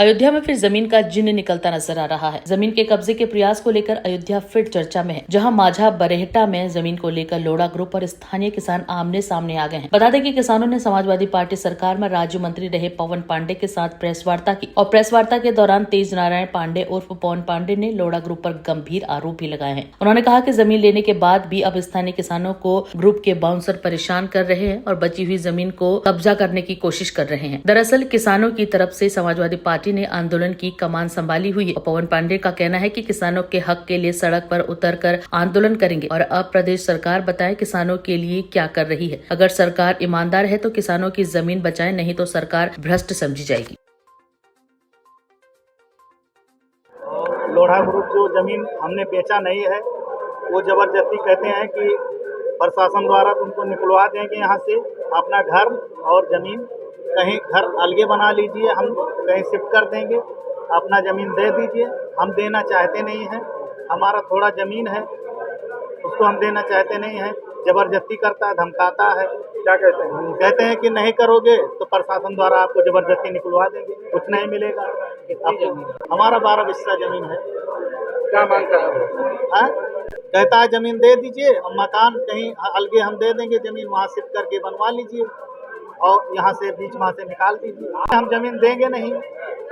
अयोध्या में फिर जमीन का जिन्न निकलता नजर आ रहा है। जमीन के कब्जे के प्रयास को लेकर अयोध्या फिर चर्चा में है, जहां माझा बरहेटा में जमीन को लेकर लोढ़ा ग्रुप और स्थानीय किसान आमने सामने आ गए हैं। बता दें कि किसानों ने समाजवादी पार्टी सरकार में राज्य मंत्री रहे पवन पांडे के साथ प्रेस वार्ता की और प्रेस वार्ता के दौरान तेज नारायण पांडे उर्फ पवन पांडे ने लोढ़ा ग्रुप पर गंभीर आरोप भी लगाए हैं। उन्होंने कहा कि जमीन लेने के बाद भी अब स्थानीय किसानों को ग्रुप के बाउंसर परेशान कर रहे हैं और बची हुई जमीन को कब्जा करने की कोशिश कर रहे हैं। दरअसल किसानों की तरफ से समाजवादी पार्टी ने आंदोलन की कमान संभाली हुई है और पवन पांडे का कहना है कि किसानों के हक के लिए सड़क पर उतरकर आंदोलन करेंगे और अब प्रदेश सरकार बताए किसानों के लिए क्या कर रही है। अगर सरकार ईमानदार है तो किसानों की जमीन बचाए, नहीं तो सरकार भ्रष्ट समझी जाएगी। लोढ़ा ग्रुप जो जमीन हमने बेचा नहीं है, वो जबरदस्ती कहते हैं कि प्रशासन द्वारा तुमको निकलवा देंगे यहाँ से, अपना घर और जमीन कहीं घर अलगे बना लीजिए, हम कहीं शिफ्ट कर देंगे, अपना ज़मीन दे दीजिए। हम देना चाहते नहीं हैं, हमारा थोड़ा ज़मीन है उसको हम देना चाहते नहीं हैं। ज़बरदस्ती करता है, धमकाता है। क्या कहते हैं? कहते हैं कि नहीं करोगे तो प्रशासन द्वारा आपको ज़बरदस्ती निकलवा देंगे, कुछ नहीं मिलेगा। हमारा 12 बिस्सा ज़मीन है। क्या मांग कर रहे हैं? कहता है ज़मीन दे दीजिए और मकान कहीं अलगे हम दे देंगे, ज़मीन वहाँ शिफ्ट करके बनवा लीजिए और यहाँ से बीच वहाँ से निकाल दीजिए। हम जमीन देंगे नहीं,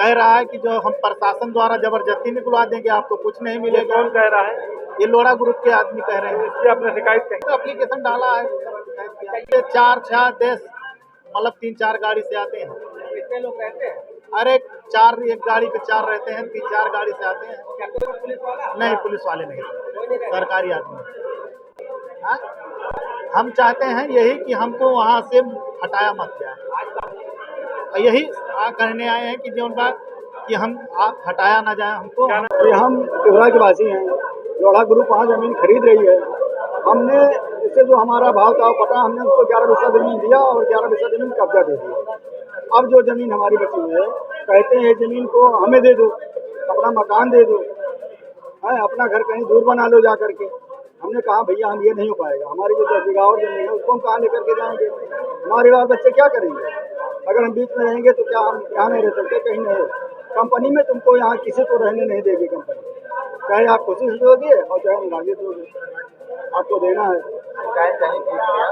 कह रहा है कि जो हम प्रशासन द्वारा जबरदस्ती निकलवा देंगे, आपको कुछ नहीं मिलेगा। कौन कह रहा है? ये लोढ़ा ग्रुप के आदमी कह रहे हैं। इसकी आपने शिकायत की? एप्लीकेशन डाला है, 4-6 देश मतलब 3-4 गाड़ी से आते हैं। कितने लोग रहते हैं? अरे 4, एक गाड़ी पे 4 रहते हैं, 3-4 गाड़ी से आते हैं। क्या कोई पुलिस वाला? नहीं, पुलिस वाले नहीं, सरकारी आदमी। हाँ, हम चाहते हैं यही कि हमको वहाँ से हटाया मत जाए, यही कहने आए हैं कि जो बात कि हम आप हटाया ना जाए हमको। हम तिवरा के वासी हैं, लोढ़ा ग्रुप वहाँ ज़मीन खरीद रही है। हमने इससे जो हमारा भाव था पटा, हमने उसको 11 बिस्सा ज़मीन दिया और 11 बिस्सा ज़मीन कब्जा दे दिया। अब जो ज़मीन हमारी बची हुई है, कहते हैं ज़मीन को हमें दे दो, अपना मकान दे दो, है अपना घर कहीं दूर बना लो जा करके। हमने कहा भैया हम ये नहीं हो पाएगा, हमारी जो 10 बीघा और ज़मीन है उसको हम कहाँ लेकर के जाएंगे? हमारे बाल बच्चे क्या करेंगे? अगर हम बीच में रहेंगे तो क्या हम यहाँ नहीं रह सकते? कहीं नहीं। कंपनी में तुमको यहाँ किसी को रहने नहीं देगी कंपनी, चाहे आप कोशिश दोगे और चाहे नाराज़गी दोगे, आपको देना है।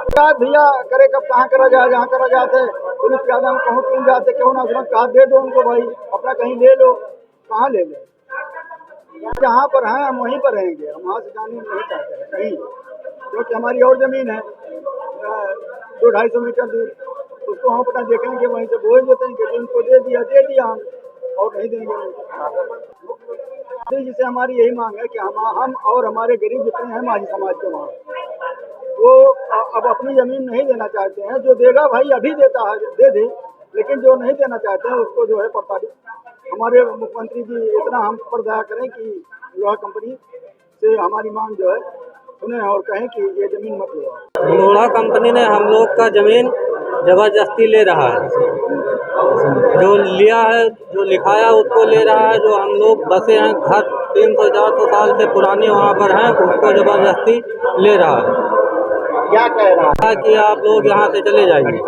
क्या भैया करे कब कहाँ करा जाए? जहाँ करा जाते पुलिस के आदमी कहूँ क्यों जाते, क्यों ना तुरंत कहा दे दो उनको भाई, अपना कहीं ले लो। कहाँ ले लें? जहाँ पर हैं हम वहीं पर रहेंगे, हम वहाँ से जाने नहीं चाहते हैं कहीं, क्योंकि हमारी और ज़मीन है 200-250 मीटर दूर, उसको हम अपना देखेंगे, वहीं से बोझ देतेंगे। तो उनको दे दिया हम और नहीं देंगे। जिससे हमारी यही मांग है कि हम और हमारे गरीब जितने हैं माझी समाज के वहाँ, वो अब अपनी ज़मीन नहीं देना चाहते हैं। जो देगा भाई अभी देता है दे दे, लेकिन जो नहीं देना चाहते हैं उसको जो है प्रताड़ित। हमारे मुख्यमंत्री जी इतना हम पर दया करें कि लोहा कंपनी से हमारी मांग जो है सुने और कहें कि ये ज़मीन मत लो। लोढ़ा कंपनी ने हम लोग का ज़मीन ज़बरदस्ती ले रहा है, जो लिया है, जो लिखाया उसको ले रहा है। जो हम लोग बसे हैं, घर 300-400 साल से पुरानी वहाँ पर हैं, उसको ज़बरदस्ती ले रहा है। क्या कह रहा है? कि आप लोग यहाँ से चले जाइए।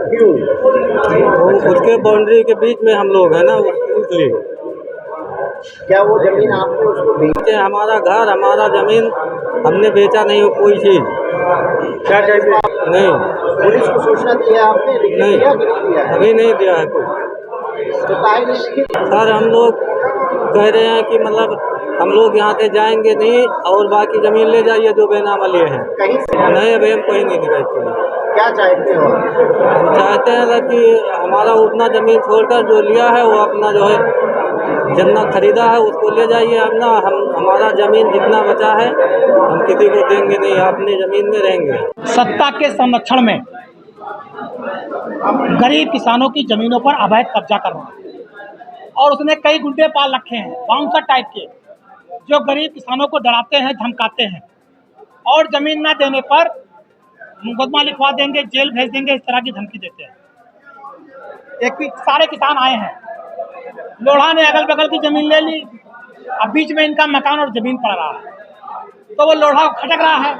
क्यों? तो उसके बाउंड्री के बीच में हम लोग हैं ना, इसलिए। क्या वो जमीन आपने उसको बेची? हमारा घर, हमारा ज़मीन हमने बेचा नहीं हो कोई चीज़। क्या कहते हैं? नहीं, पुलिस को सूचना दी है आपने? नहीं, अभी नहीं दिया है कोई। तो सर हम लोग कह रहे हैं कि मतलब हम लोग यहाँ से जाएंगे नहीं और बाकी ज़मीन ले जाइए जो बेनामा लिए हैं। कहीं से नहीं, अभी हम कहीं नहीं दिखाते हैं। क्या चाहते हो? हम चाहते हैं कि हमारा उतना ज़मीन छोड़कर जो लिया है वो अपना जो है जितना खरीदा है उसको ले जाइए। अपना हमारा ज़मीन जितना बचा है हम किसी को देंगे नहीं, अपने ज़मीन में रहेंगे। सत्ता के संरक्षण में गरीब किसानों की ज़मीनों पर अवैध कब्जा कर रहा है और उसने कई गुंडे पाल रखे हैं, बाउंसर टाइप के, जो गरीब किसानों को डराते हैं, धमकाते हैं और ज़मीन न देने पर मुकदमा लिखवा देंगे, जेल भेज देंगे, इस तरह की धमकी देते हैं। एक सारे किसान आए हैं, लोढ़ा ने अगल बगल की ज़मीन ले ली, अब बीच में इनका मकान और ज़मीन पड़ रहा है, तो वो लोढ़ा खटक रहा है।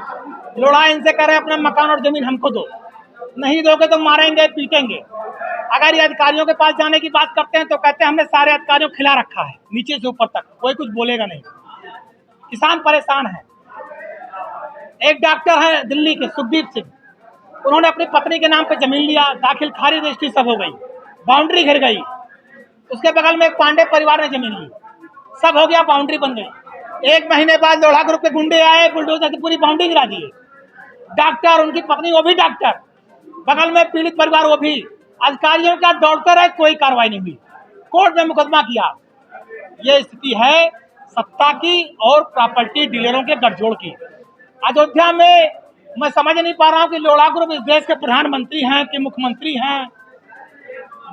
लोढ़ा इनसे कह रहे हैं अपना मकान और ज़मीन हमको दो, नहीं दोगे तो मारेंगे पीटेंगे। अगर ये अधिकारियों के पास जाने की बात करते हैं तो कहते हैं हमने सारे अधिकारियों को खिला रखा है, नीचे से ऊपर तक कोई कुछ बोलेगा नहीं। किसान परेशान है। एक डॉक्टर है दिल्ली के सुखदीप सिंह, उन्होंने अपनी पत्नी के नाम पे जमीन लिया, दाखिल खारिज रजिस्ट्री सब हो गई, बाउंड्री घिर गई। उसके बगल में एक पांडे परिवार ने जमीन ली, सब हो गया, बाउंड्री बन गई। 1 महीने बाद लोढ़ा ग्रुप के गुंडे आए, बुलडोजर से पूरी बाउंड्री गिरा दिए। डॉक्टर, उनकी पत्नी, वो भी डॉक्टर, बगल में पीड़ित परिवार, वो भी। अधिकारियों का दौड़ते रहे, कोई कार्रवाई नहीं हुई, कोर्ट में मुकदमा किया। ये स्थिति है सत्ता की और प्रॉपर्टी डीलरों के गठजोड़ की। अयोध्या में मैं समझ नहीं पा रहा हूँ कि लोढ़ा ग्रुप इस देश के प्रधानमंत्री हैं कि मुख्यमंत्री हैं,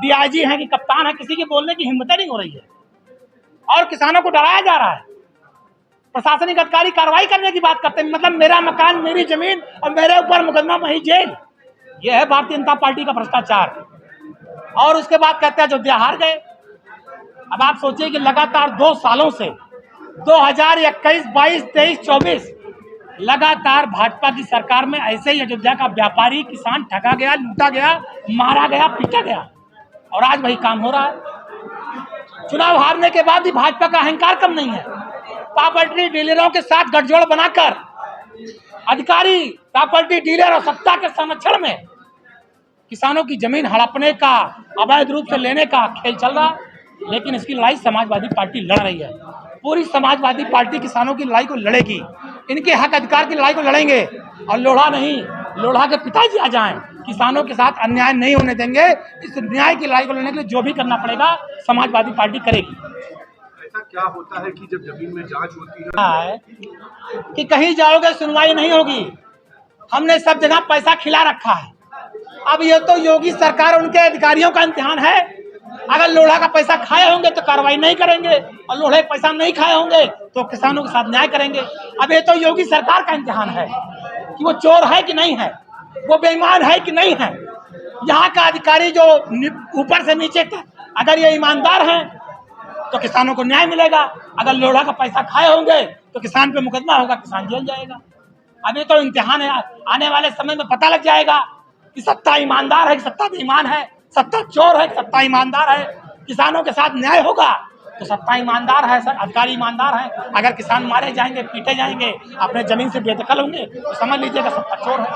डीआईजी हैं कि कप्तान है, किसी की बोलने की हिम्मत नहीं हो रही है और किसानों को डराया जा रहा है। प्रशासनिक अधिकारी कार्रवाई करने की बात करते हैं, मतलब मेरा मकान, मेरी जमीन और मेरे ऊपर मुकदमा, वही जेल। यह है भारतीय जनता पार्टी का भ्रष्टाचार। और उसके बाद कहते हैं अयोध्या हार गए। अब आप सोचिए कि लगातार 2 सालों से 2021, 22, 23, 24 लगातार भाजपा की सरकार में ऐसे ही अयोध्या का व्यापारी किसान ठगा गया, लूटा गया, मारा गया, पीटा गया, और आज वही काम हो रहा है। चुनाव हारने के बाद भी भाजपा का अहंकार कम नहीं है। प्रॉपर्टी डीलरों के साथ गठजोड़ बनाकर अधिकारी, प्रॉपर्टी डीलर और सत्ता के संरक्षण में किसानों की जमीन हड़पने का, अवैध रूप से लेने का खेल चल रहा है। लेकिन इसकी लड़ाई समाजवादी पार्टी लड़ रही है। पूरी समाजवादी पार्टी किसानों की लड़ाई को लड़ेगी, इनके हक अधिकार की लड़ाई को लड़ेंगे। और लोढ़ा नहीं, लोढ़ा के पिताजी आ जाएं, किसानों के साथ अन्याय नहीं होने देंगे। इस न्याय की लड़ाई को लड़ने के लिए जो भी करना पड़ेगा समाजवादी पार्टी करेगी। ऐसा क्या होता है कि जब जमीन में जांच होती है कि कहीं जाओगे सुनवाई नहीं होगी, हमने सब जगह पैसा खिला रखा है। अब ये तो योगी सरकार, उनके अधिकारियों का इम्तिहान है। अगर लोढ़ा का पैसा खाए होंगे तो कार्रवाई नहीं करेंगे, और लोढ़े का पैसा नहीं खाए होंगे तो किसानों के साथ न्याय करेंगे। अब ये तो योगी सरकार का इम्तिहान है कि वो चोर है कि नहीं है, वो बेईमान है कि नहीं है। यहाँ का अधिकारी जो ऊपर से नीचे तक, अगर ये ईमानदार हैं तो किसानों को न्याय मिलेगा। अगर लोढ़ा का पैसा खाए होंगे तो किसान पे मुकदमा होगा, किसान जेल जाएगा। अभी तो इम्तिहान है, आने वाले समय में पता लग जाएगा कि सत्ता ईमानदार है कि सत्ता बेईमान है, सत्ता चोर है कि सत्ता ईमानदार है। किसानों के साथ न्याय होगा तो सत्ता ईमानदार है, सर अधिकारी ईमानदार है। अगर किसान मारे जाएंगे, पीटे जाएंगे, अपने जमीन से बेदखल होंगे तो समझ लीजिएगा सत्ता चोर है।